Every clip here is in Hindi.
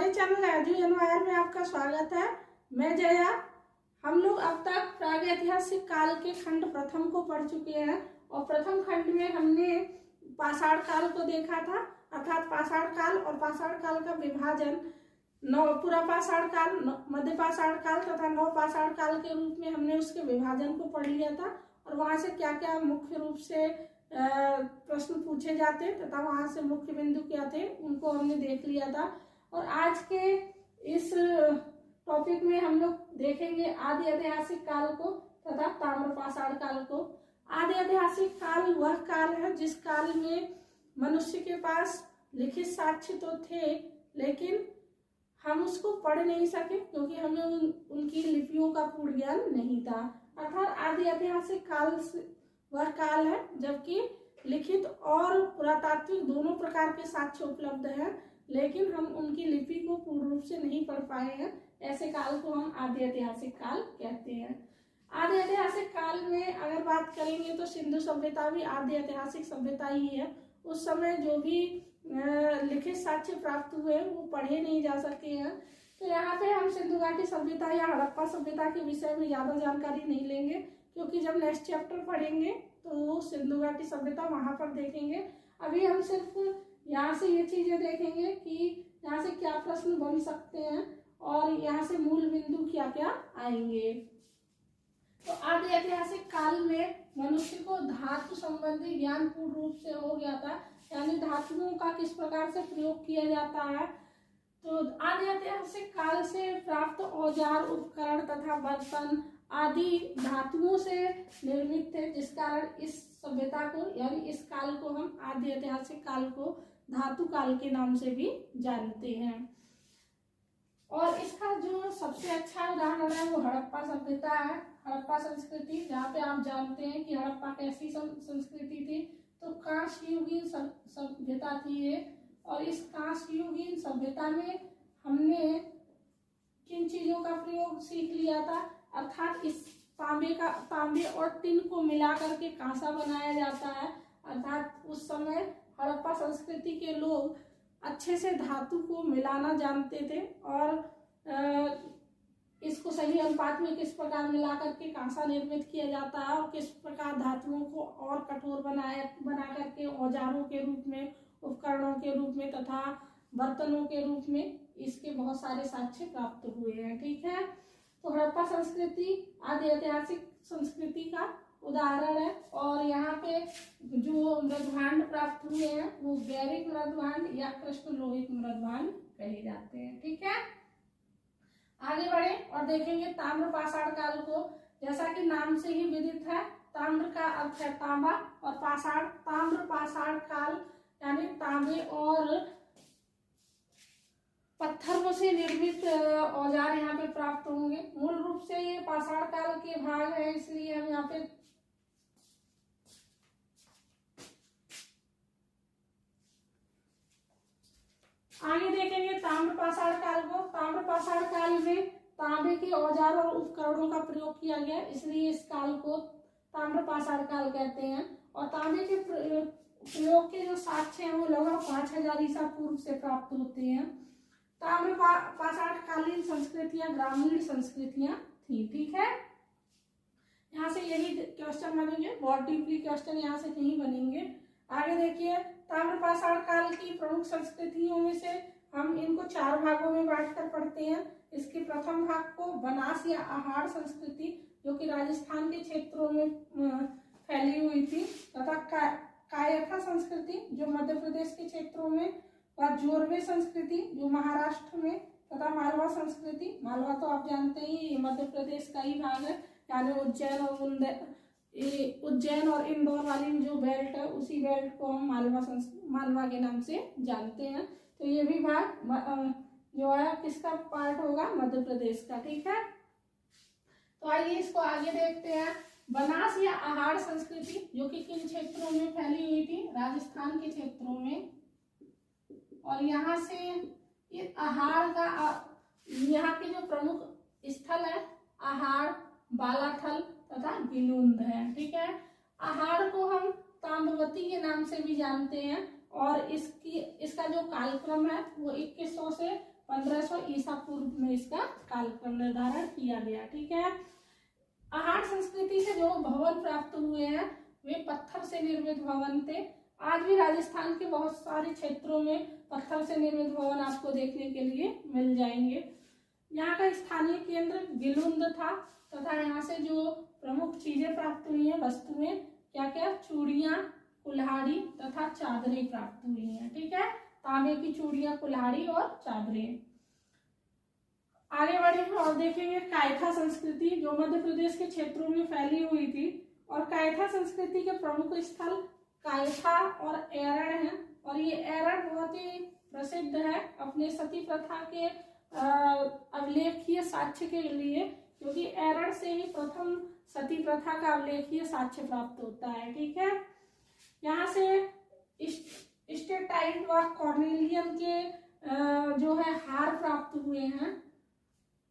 हमारे चैनल एजू एनवायर में आपका स्वागत है। मैं जया। हम लोग अब तक प्रागैतिहासिक काल के खंड प्रथम को पढ़ चुके हैं और प्रथम खंड में हमने पाषाण काल को देखा था, अर्थात पाषाण काल और पाषाण काल का विभाजन पूरा पाषाण काल, मध्य पाषाण काल तथा नव पाषाण काल के रूप में हमने उसके विभाजन को पढ़ लिया था और वहां से क्या क्या मुख्य रूप से प्रश्न पूछे जाते तथा वहां से मुख्य बिंदु क्या थे उनको हमने देख लिया था। और आज के इस टॉपिक में हम लोग देखेंगे आदि ऐतिहासिक काल को तथा ताम्र पाषाण काल को। आदि ऐतिहासिक काल वह काल है जिस काल में मनुष्य के पास लिखित साक्ष्य तो थे लेकिन हम उसको पढ़ नहीं सके क्योंकि हमें उनकी लिपियों का पूर्ण ज्ञान नहीं था। अर्थात आदि ऐतिहासिक काल वह काल है जबकि लिखित और पुरातात्विक दोनों प्रकार के साक्ष्य उपलब्ध हैं लेकिन हम उनकी लिपि को पूर्ण रूप से नहीं पढ़ पाए हैं। ऐसे काल को हम आदि ऐतिहासिक काल कहते हैं। आदि ऐतिहासिक काल में अगर बात करेंगे तो सिंधु सभ्यता भी आदि ऐतिहासिक सभ्यता ही है। उस समय जो भी लिखित साक्ष्य प्राप्त हुए वो पढ़े नहीं जा सके हैं। तो यहाँ पे हम सिंधु घाटी सभ्यता या हड़प्पा सभ्यता के विषय में ज्यादा जानकारी नहीं लेंगे क्योंकि जब नेक्स्ट चैप्टर पढ़ेंगे तो सिंधु घाटी सभ्यता वहां पर देखेंगे। अभी हम सिर्फ यहाँ से ये चीजें देखेंगे कि यहाँ से क्या प्रश्न बन सकते हैं और यहाँ से मूल बिंदु क्या क्या आएंगे। तो आदि ऐतिहासिक काल में मनुष्य को धातु संबंधी ज्ञान पूर्ण रूप से हो गया था, यानी धातुओं का किस प्रकार से प्रयोग किया जाता है। तो आदि ऐतिहासिक काल से प्राप्त औजार, उपकरण तथा बर्तन आदि धातुओं से निर्मित थे जिस कारण इस सभ्यता को यानी इस काल को हम आदि ऐतिहासिक काल को धातु काल के नाम से भी जानते हैं। और इसका जो सबसे अच्छा उदाहरण है वो हड़प्पा सभ्यता है, हड़प्पा संस्कृति, जहाँ पे आप जानते हैं कि हड़प्पा कैसी संस्कृति थी। तो कांस्ययुगीन सभ्यता थी ये। और इस कांस्ययुगीन सभ्यता में हमने किन चीजों का प्रयोग सीख लिया था, अर्थात इस तांबे और टिन को मिला करके कांसा बनाया जाता है। अर्थात उस समय हड़प्पा संस्कृति के लोग अच्छे से धातु को मिलाना जानते थे और इसको सही अनुपात में किस प्रकार मिला करके कांसा निर्मित किया जाता है और किस प्रकार धातुओं को और कठोर बना करके औजारों के रूप में, उपकरणों के रूप में तथा बर्तनों के रूप में इसके बहुत सारे साक्ष्य प्राप्त हुए हैं। ठीक है, तो हड़प्पा संस्कृति आदि ऐतिहासिक संस्कृति का उदाहरण है। और यहाँ पे जो मृदभांड प्राप्त हुए हैं वो गैरिक मृदभांड या कृष्ण लोहित मृदभांड कहे जाते हैं। ठीक है, आगे बढ़े और देखेंगे ताम्र पाषाण काल को। जैसा कि नाम से ही विदित है, ताम्र का अर्थ है तांबा और पाषाण, ताम्र पाषाण काल यानी तांबे और पत्थरों से निर्मित औजार यहाँ पे प्राप्त होंगे। मूल रूप से ये पाषाण काल के भाग है, इसलिए हम यहाँ पे आगे देखेंगे ताम्र पाषाण काल को। ताम्र पाषाण काल में तांबे के औजार और उपकरणों का प्रयोग किया गया, इसलिए इस काल को ताम्र पाषाण काल कहते हैं। और तांबे के प्रयोग के जो साक्ष्य हैं वो लगभग 5000 ईसा पूर्व से प्राप्त होते हैं। ताम्र पाषाण कालीन संस्कृतियां ग्रामीण संस्कृतियां थी। ठीक है, यहाँ से यही क्वेश्चन बनेंगे, बहुत डीपली क्वेश्चन यहाँ से नहीं बनेंगे। आगे देखिए, ताम्र पाषाण काल की प्रमुख संस्कृतियों में से हम इनको 4 भागों में बांटकर पढ़ते हैं। इसके प्रथम भाग को बनास या आहार संस्कृति जो कि राजस्थान के क्षेत्रों में फैली हुई थी, तथा कायथा संस्कृति जो मध्य प्रदेश के क्षेत्रों में, व जोरवे संस्कृति जो महाराष्ट्र में, तथा मालवा संस्कृति, मालवा तो आप जानते ही मध्य प्रदेश का ही भाग है, यानी उज्जैन और इंदौर वाली जो बेल्ट है उसी बेल्ट को हम मालवा के नाम से जानते हैं। तो ये भी भाग जो है किसका पार्ट होगा, मध्य प्रदेश का। ठीक है, तो आइए इसको आगे देखते हैं। बनास या आहार संस्कृति जो कि किन क्षेत्रों में फैली हुई थी, राजस्थान के क्षेत्रों में। और यहाँ से ये आहार का यहाँ के जो प्रमुख स्थल है आहार, बालाथल तथा गिलुंद है। ठीक है, आहार को हम ताम्रवती के नाम से भी जानते हैं और इसका जो कालक्रम है वो 2100 से 1500 ईसा पूर्व में इसका कालक्रम निर्धारण किया गया। ठीक है। अहाड़ संस्कृति से जो भवन प्राप्त हुए हैं वे पत्थर से निर्मित भवन थे। आज भी राजस्थान के बहुत सारे क्षेत्रों में पत्थर से निर्मित भवन आपको देखने के लिए मिल जाएंगे। यहाँ का स्थानीय केंद्र गिलुंद था तथा यहाँ से जो प्रमुख चीजें प्राप्त हुई हैं, वस्तुएं क्या क्या, चूड़ियां, कुल्हाड़ी तथा चादरें प्राप्त हुई हैं। ठीक है। तांबे की चूड़ियां, कुल्हाड़ी और चादरें। आगे बढ़ेंगे और देखेंगे कायथा संस्कृति जो मध्य प्रदेश के क्षेत्रों में फैली हुई थी। और कायथा संस्कृति के प्रमुख स्थल कायथा और एरड़ हैं। और ये एरड़ बहुत ही प्रसिद्ध है अपने सती प्रथा के अभिलेखीय साक्ष्य के लिए, क्योंकि एरड़ से ही प्रथम सती प्रथा का अभिलेखीय साक्ष्य प्राप्त होता है। ठीक है। यहाँ से स्टेटाइट व कॉर्नेलियन के जो है हार प्राप्त हुए हैं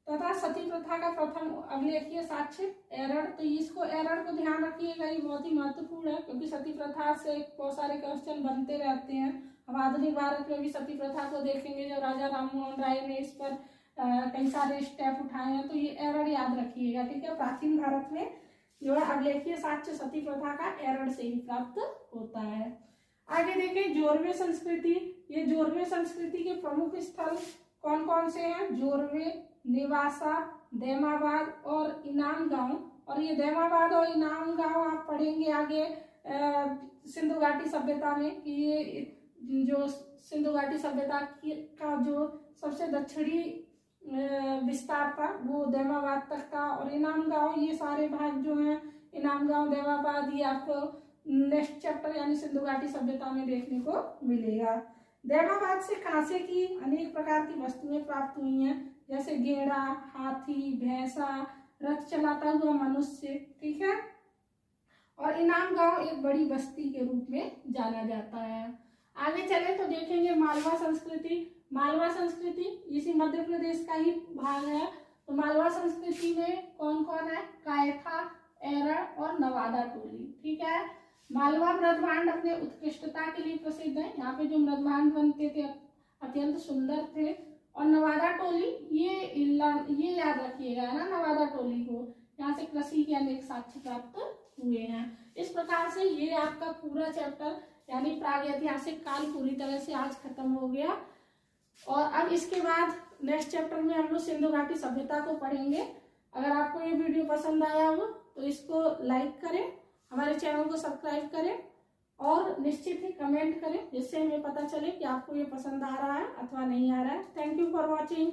तथा सती प्रथा का प्रथम अभिलेखीय साक्ष्य एरड़। तो इसको एरड़ को ध्यान रखिएगा, ये बहुत ही महत्वपूर्ण है क्योंकि सती प्रथा से बहुत सारे क्वेश्चन बनते रहते हैं। हम आधुनिक भारत में भी सती प्रथा को देखेंगे, जब राजा राममोहन राय ने इस पर कई सारे स्टेप उठाए हैं, तो ये एरड़ याद रखिएगा। ठीक है। प्राचीन भारत में जो है अभिलेखीय साक्ष्य सती प्रथा का एरड़ से ही प्राप्त होता है। आगे देखें जोरवे संस्कृति। ये जोरवे संस्कृति के प्रमुख स्थल कौन कौन से हैं? जोरवे, नेवासा, देमाबाद और इनाम गांव। और ये देमाबाद और इनाम गांव आप पढ़ेंगे आगे सिंधु घाटी सभ्यता में कि ये जो सिंधु घाटी सभ्यता का जो सबसे दक्षिणी विस्तार था वो देमाबाद तक था। और इनाम गांव, ये सारे भाग जो हैं इनाम गांव, देमाबाद, ये आपको नेक्स्ट चैप्टर यानी सिंधु घाटी सभ्यता में देखने को मिलेगा। देमाबाद से कांसे की अनेक प्रकार की वस्तुएं प्राप्त हुई हैं, जैसे गेड़ा, हाथी, भैंसा, रथ चलाता हुआ मनुष्य। ठीक है। और इनाम गांव एक बड़ी बस्ती के रूप में जाना जाता है। आगे चले तो देखेंगे मालवा संस्कृति। मालवा संस्कृति इसी मध्य प्रदेश का ही भाग है। तो मालवा संस्कृति में कौन कौन है? कायथा, एरड़ और नवादा टोली। ठीक है। मालवा मृदभांड अपने उत्कृष्टता के लिए प्रसिद्ध है। यहाँ पे जो मृदभांड बनते थे अत्यंत सुंदर थे। और नवादा टोली ये याद रखिएगा ना, नवादा टोली को, यहाँ से कृषि के अनेक साक्ष्य प्राप्त हुए हैं। इस प्रकार से ये आपका पूरा चैप्टर यानी प्रागैतिहासिक काल पूरी तरह से आज खत्म हो गया। और अब इसके बाद नेक्स्ट चैप्टर में हम लोग सिंधु घाटी सभ्यता को पढ़ेंगे। अगर आपको ये वीडियो पसंद आया हो तो इसको लाइक करें, हमारे चैनल को सब्सक्राइब करें और निश्चित ही कमेंट करें, जिससे हमें पता चले कि आपको ये पसंद आ रहा है अथवा नहीं आ रहा है। Thank you for watching.